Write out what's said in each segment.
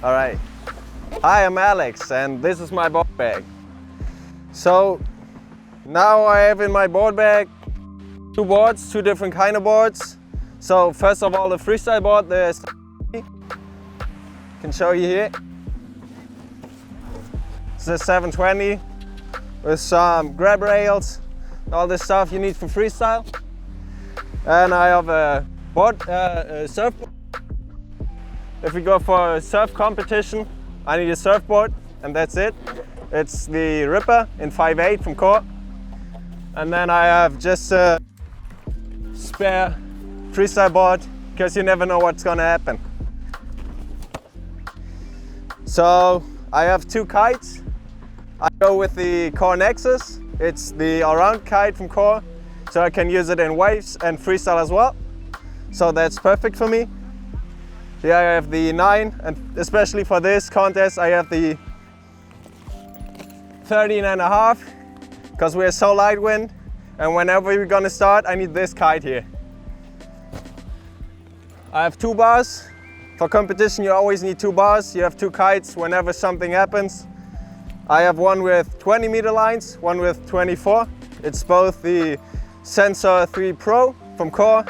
Alright. Hi, I'm Alex and this is my board bag. So now I have in my board bag two boards, two different kind of boards. So first of all, the freestyle board, I can show you here. It's a 720 with some grab rails, all the stuff you need for freestyle. And I have a board, surfboard. If we go for a surf competition, I need a surfboard and that's it. It's the Ripper in 5.8 from Core. And then I have just a spare freestyle board because you never know what's gonna happen. So I have two kites. I go with the Core NEXUS. It's the all-round kite from Core, so I can use it in waves and freestyle as well. So that's perfect for me. Here I have the 9, and especially for this contest I have the 13.5 because we're so light wind, and whenever we're gonna start I need this kite here. I have 2 bars. For competition you always need 2 bars. You have 2 kites whenever something happens. I have one with 20 meter lines, one with 24. It's both the Sensor 3 Pro from Core,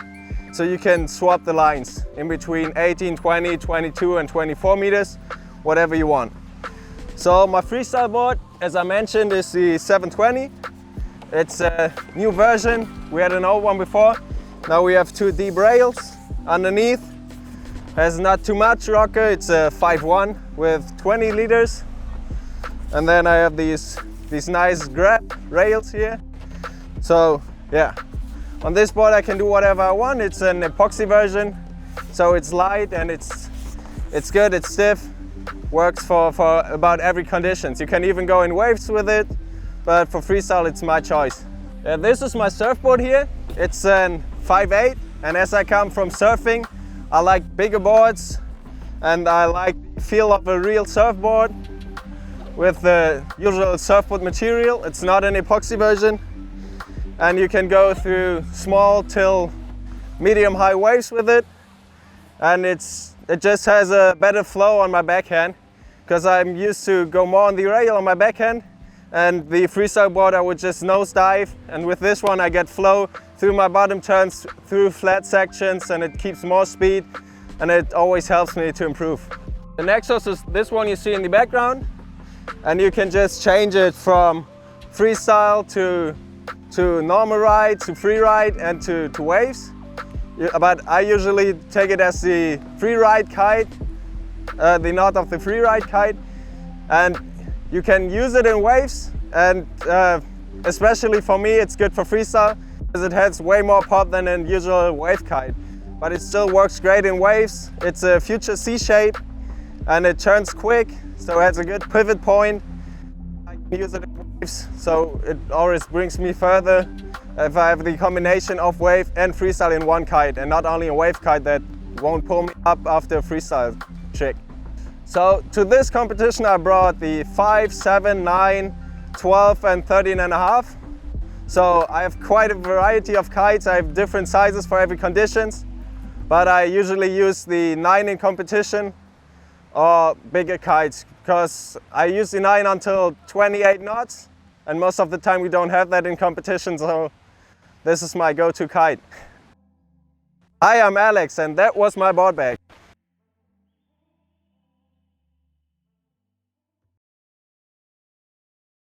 so you can swap the lines in between 18, 20, 22 and 24 meters, whatever you want. So my freestyle board, as I mentioned, is the 720. It's a new version. We had an old one before. Now we have 2 deep rails underneath. Has not too much rocker. It's a 5.1 with 20 liters. And then I have these nice grab rails here. So yeah, on this board I can do whatever I want. It's an epoxy version, so it's light and it's good, it's stiff. Works for about every conditions. You can even go in waves with it, but for freestyle it's my choice. This is my surfboard here. It's an 5.8, and as I come from surfing, I like bigger boards and I like the feel of a real surfboard with the usual surfboard material. It's not an epoxy version, and you can go through small till medium high waves with it, and it just has a better flow on my backhand because I'm used to go more on the rail on my backhand, and the freestyle board I would just nosedive, and with this one I get flow through my bottom turns, through flat sections, and it keeps more speed, and it always helps me to improve. The NEXUS is this one you see in the background, and you can just change it from freestyle to normal ride, to free ride, and to waves. But I usually take it as the free ride kite, the knot of the free ride kite, and you can use it in waves, and especially for me it's good for freestyle because it has way more pop than a usual wave kite. But it still works great in waves. It's a future C shape and it turns quick, so it has a good pivot point. I can use it in waves, so it always brings me further if I have the combination of wave and freestyle in one kite, and not only a wave kite that won't pull me up after a freestyle trick. So to this competition I brought the 5, 7, 9, 12 and 13.5. So I have quite a variety of kites. I have different sizes for every conditions, but I usually use the 9 in competition or bigger kites because I use the 9 until 28 knots, and most of the time we don't have that in competition, so this is my go-to kite. Hi, I'm Alex and that was my board bag.